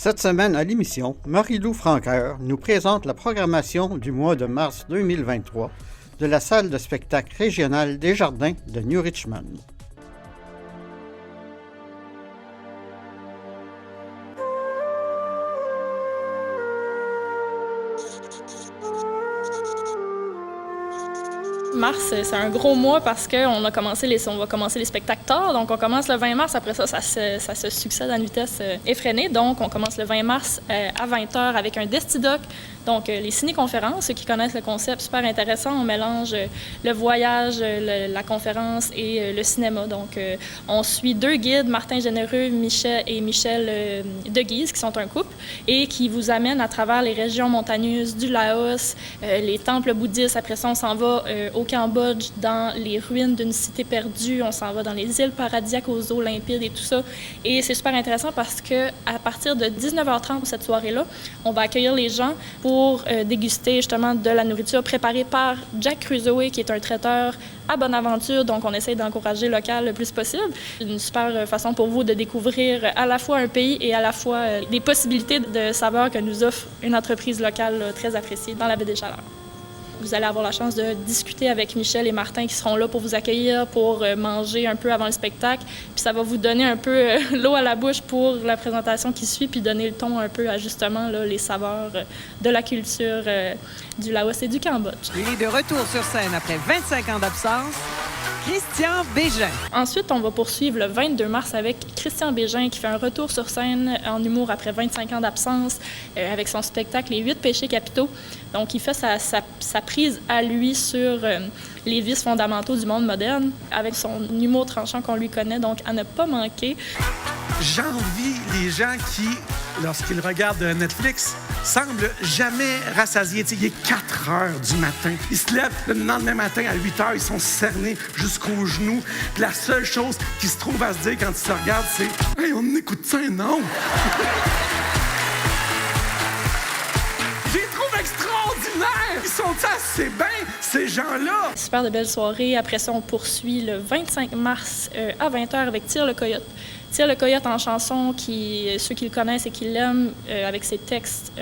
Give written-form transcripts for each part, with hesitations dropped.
Cette semaine à l'émission, Marie-Lou Franqueur nous présente la programmation du mois de mars 2023 de la salle de spectacle régionale des Jardins de New Richmond. Mars, c'est un gros mois parce qu'on va commencer les spectacles tard. Donc, on commence le 20 mars. Après ça, ça se succède à une vitesse effrénée. Donc, on commence le 20 mars à 20h avec un Destidoc. Donc, les ciné-conférences, ceux qui connaissent le concept, super intéressant. On mélange le voyage, la conférence et le cinéma. Donc, on suit deux guides, Martin Généreux, Michel Deguise, qui sont un couple, et qui vous amènent à travers les régions montagneuses du Laos, les temples bouddhistes. Après ça, on s'en va au Cambodge, dans les ruines d'une cité perdue. On s'en va dans les îles paradisiaques aux eaux limpides et tout ça. Et c'est super intéressant parce que à partir de 19h30 cette soirée-là, on va accueillir les gens pour déguster justement de la nourriture préparée par Jack Crusoe, qui est un traiteur à Bonaventure. Donc, on essaie d'encourager local le plus possible. Une super façon pour vous de découvrir à la fois un pays et à la fois des possibilités de saveurs que nous offre une entreprise locale très appréciée dans la baie des Chaleurs. Vous allez avoir la chance de discuter avec Michel et Martin qui seront là pour vous accueillir, pour manger un peu avant le spectacle. Puis ça va vous donner un peu l'eau à la bouche pour la présentation qui suit, puis donner le ton un peu à justement là, les saveurs de la culture du Laos et du Cambodge. Il est de retour sur scène après 25 ans d'absence. Christian Bégin. Ensuite, on va poursuivre le 22 mars avec Christian Bégin qui fait un retour sur scène en humour après 25 ans d'absence avec son spectacle Les 8 péchés capitaux. Donc, il fait sa prise à lui sur les vices fondamentaux du monde moderne avec son humour tranchant qu'on lui connaît, donc à ne pas manquer. J'envie les gens qui, lorsqu'ils regardent Netflix, semblent jamais rassasiés. T'sais, il est 4 heures du matin. Ils se lèvent le lendemain matin à 8 heures, ils sont cernés jusqu'aux genoux. Puis la seule chose qui se trouve à se dire quand ils se regardent, c'est « Hey, on écoute ça, non? » Je les trouve extraordinaires! Ils sont assez bien, ces gens-là! Super de belles soirées. Après ça, on poursuit le 25 mars à 20h avec Tire le Coyote. Tire le Coyote en chanson, ceux qui le connaissent et qui l'aiment, avec ses textes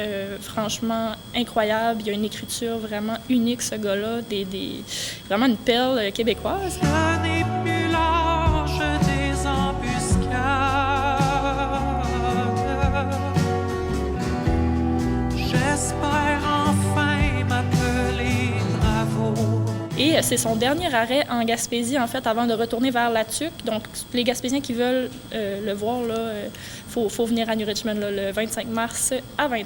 franchement incroyables. Il y a une écriture vraiment unique, ce gars-là, vraiment une perle québécoise. Ce n'est plus l'âge des embuscades. J'espère enfin m'appeler Bravo. Et c'est son dernier arrêt en Gaspésie, en fait, avant de retourner vers la Tuque. Donc, les Gaspésiens qui veulent le voir, faut venir à New Richmond le 25 mars à 20h.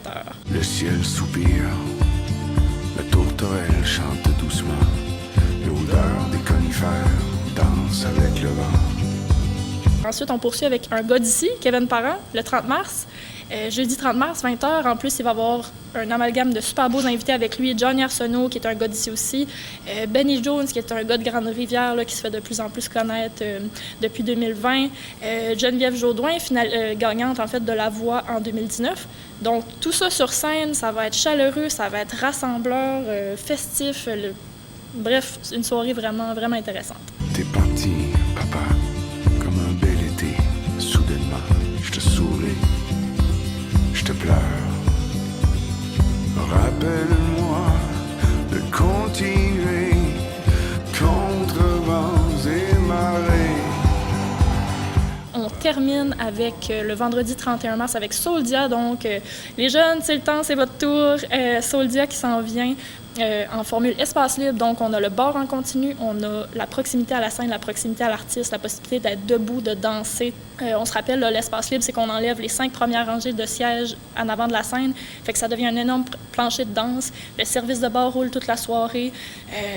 Le ciel soupire, la tourterelle chante doucement, l'odeur des conifères danse avec le vent. Ensuite, on poursuit avec un gars d'ici, Kevin Parent, le 30 mars. Jeudi 30 mars, 20h. En plus, il va y avoir un amalgame de super beaux invités avec lui. Johnny Arsenault, qui est un gars d'ici aussi. Benny Jones, qui est un gars de Grande-Rivière, qui se fait de plus en plus connaître depuis 2020. Geneviève Jaudoin, gagnante en fait de La Voix en 2019. Donc, tout ça sur scène, ça va être chaleureux, ça va être rassembleur, festif. Bref, une soirée vraiment, vraiment intéressante. T'es parti, papa, comme un bel été. Soudainement, je te souris. Je te pleure. Rappelle-moi de continuer contre vents et marées. On termine avec le vendredi 31 mars avec Soldia. Donc, les jeunes, c'est le temps, c'est votre tour. Soldia qui s'en vient en formule espace libre. Donc, on a le bar en continu, on a la proximité à la scène, la proximité à l'artiste, la possibilité d'être debout, de danser. On se rappelle, là, l'espace libre, c'est qu'on enlève les 5 premières rangées de sièges en avant de la scène. Fait que ça devient un énorme plancher de danse. Le service de bar roule toute la soirée.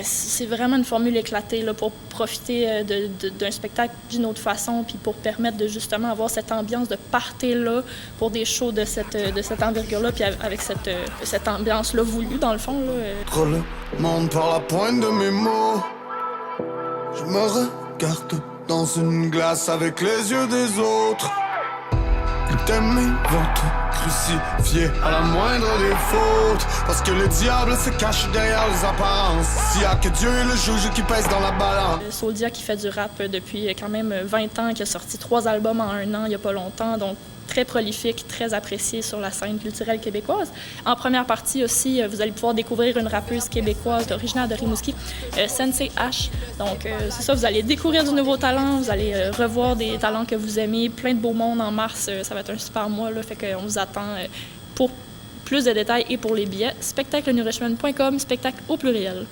C'est vraiment une formule éclatée là, pour profiter d'un spectacle d'une autre façon, puis pour permettre de justement avoir cette ambiance de party-là pour des shows de cette envergure-là, puis avec cette ambiance-là voulue, dans le fond. Là, Trop le monde par la pointe de mes mots. Je me regarde dans une glace avec les yeux des autres. T'aimer vont te crucifier à la moindre des fautes. Parce que le diable se cache derrière les apparences. S'il y a que Dieu et le juge qui pèse dans la balance. Soldia qui fait du rap depuis quand même 20 ans, qui a sorti 3 albums en 1 an il n'y a pas longtemps. Donc très prolifique, très appréciée sur la scène culturelle québécoise. En première partie aussi, vous allez pouvoir découvrir une rappeuse québécoise originaire de Rimouski, Sensei H. Donc, c'est ça, vous allez découvrir du nouveau talent, vous allez revoir des talents que vous aimez, plein de beau monde en mars. Ça va être un super mois, là, fait qu'on vous attend pour plus de détails et pour les billets. spectaclenewrichmond.com, spectacle au pluriel.